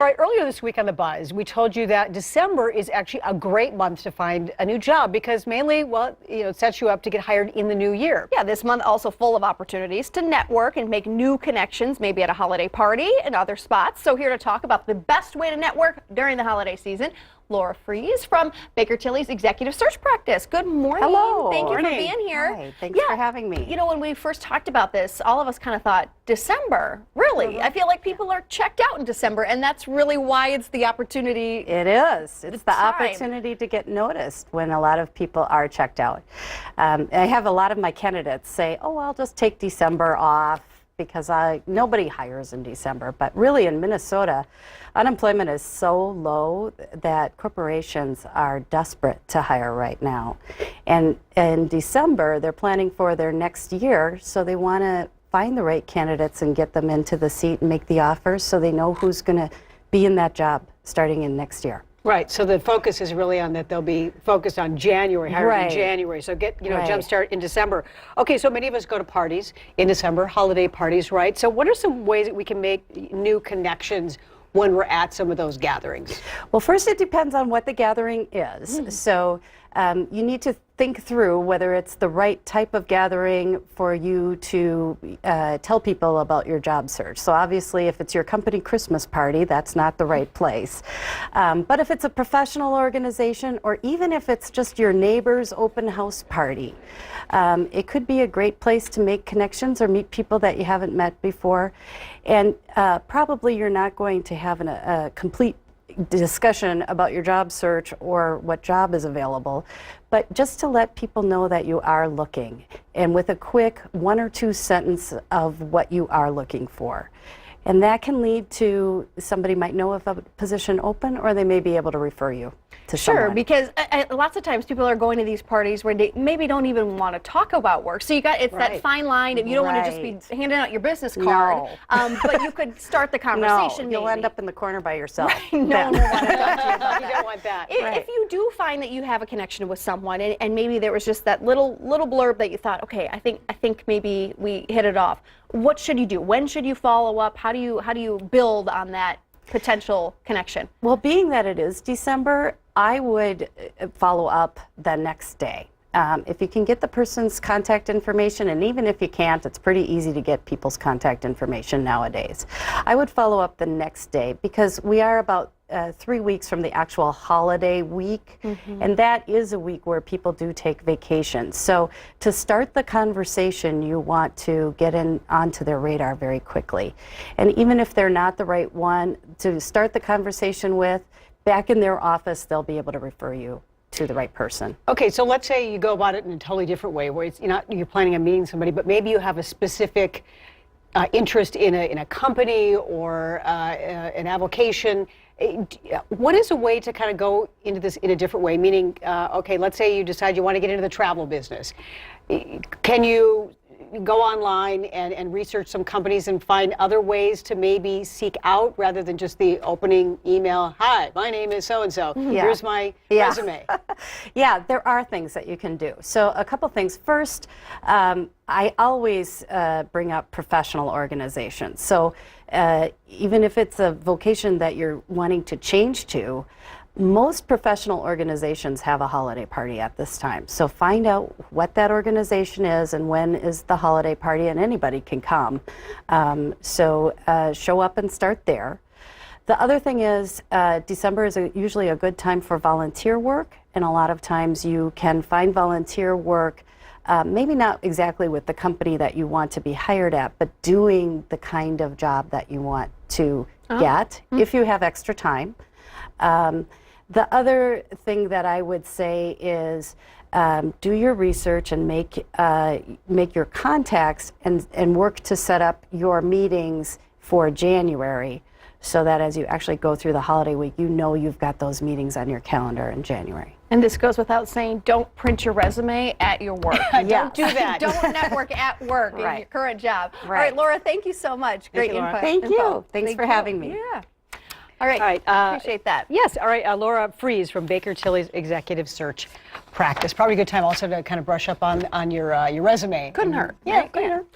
All right, earlier this week on The Buzz, we told you that December is actually a great month to find a new job because mainly, well, it sets you up to get hired in the new year. Yeah, this month also full of opportunities to network and make new connections, maybe at a holiday party and other spots. So here to talk about the best way to network during the holiday season, Laura Fries from Baker Tilly's Executive Search Practice. Good morning. Hello. Thank you for being here. Hi, thanks for having me. You know, when we first talked about this, all of us kind of thought, December, really? I feel like people are checked out in December, and that's really why it's the opportunity. It is. It's the opportunity to get noticed when a lot of people are checked out. I have a lot of my candidates say, oh, I'll just take December off because nobody hires in December. But really in Minnesota, unemployment is so low that corporations are desperate to hire right now. And in December, they're planning for their next year, so they want to find the right candidates and get them into the seat and make the offers so they know who's going to be in that job starting in next year. Right, so the focus is really on that they'll be focused on January, hiring in January, so get, jumpstart in December. Okay, so many of us go to parties in December, holiday parties, right? So what are some ways that we can make new connections when we're at some of those gatherings? Well, first it depends on what the gathering is. So you need to think through whether it's the right type of gathering for you to tell people about your job search. So obviously if it's your company Christmas party, that's not the right place. But if it's a professional organization, or even if it's just your neighbor's open house party, it could be a great place to make connections or meet people that you haven't met before. And probably you're not going to have a complete discussion about your job search or what job is available, but just to let people know that you are looking, and with a quick 1 or 2 sentence of what you are looking for. And that can lead to somebody might know of a position open, or they may be able to refer you to someone. Sure, because lots of times people are going to these parties where they maybe don't even want to talk about work. So it's that fine line. You don't want to just be handing out your business card, but you could start the conversation. No, you'll end up in the corner by yourself. No one will want to talk to you about You don't want that. If you do find that you have a connection with someone, and maybe there was just that little blurb that you thought, okay, I think maybe we hit it off. What should you do? When should you follow up? How do you build on that potential connection? Well, being that it is December, I would follow up the next day. If you can get the person's contact information, and even if you can't, it's pretty easy to get people's contact information nowadays. I would follow up the next day because we are about 3 weeks from the actual holiday week, and that is a week where people do take vacations. So to start the conversation, you want to get onto their radar very quickly. And even if they're not the right one to start the conversation with, back in their office, they'll be able to refer you to the right person. Okay, so let's say you go about it in a totally different way, where you're planning on meeting somebody, but maybe you have a specific interest in a company or an avocation. What is a way to kind of go into this in a different way? Meaning, okay, let's say you decide you want to get into the travel business. Can you go online and research some companies and find other ways to maybe seek out rather than just the opening email, hi, my name is so-and-so, here's my resume? Yeah, there are things that you can do. So a couple things. First, I always bring up professional organizations. So even if it's a vocation that you're wanting to change to, most professional organizations have a holiday party at this time. So find out what that organization is and when is the holiday party, and anybody can come. So show up and start there. The other thing is December is usually a good time for volunteer work, and a lot of times you can find volunteer work maybe not exactly with the company that you want to be hired at, but doing the kind of job that you want to get if you have extra time. The other thing that I would say is do your research and make your contacts and work to set up your meetings for January, so that as you actually go through the holiday week, you know you've got those meetings on your calendar in January. And this goes without saying, don't print your resume at your work. Don't do that. Don't network at work in your current job. All right, Laura, thank you so much. Great input. Thank you. Thanks for having me. Yeah. All right, appreciate that. Yes, all right, Laura Fries from Baker Tilly's Executive Search Practice. Probably a good time also to kind of brush up on your resume. Couldn't hurt. Yeah, couldn't hurt.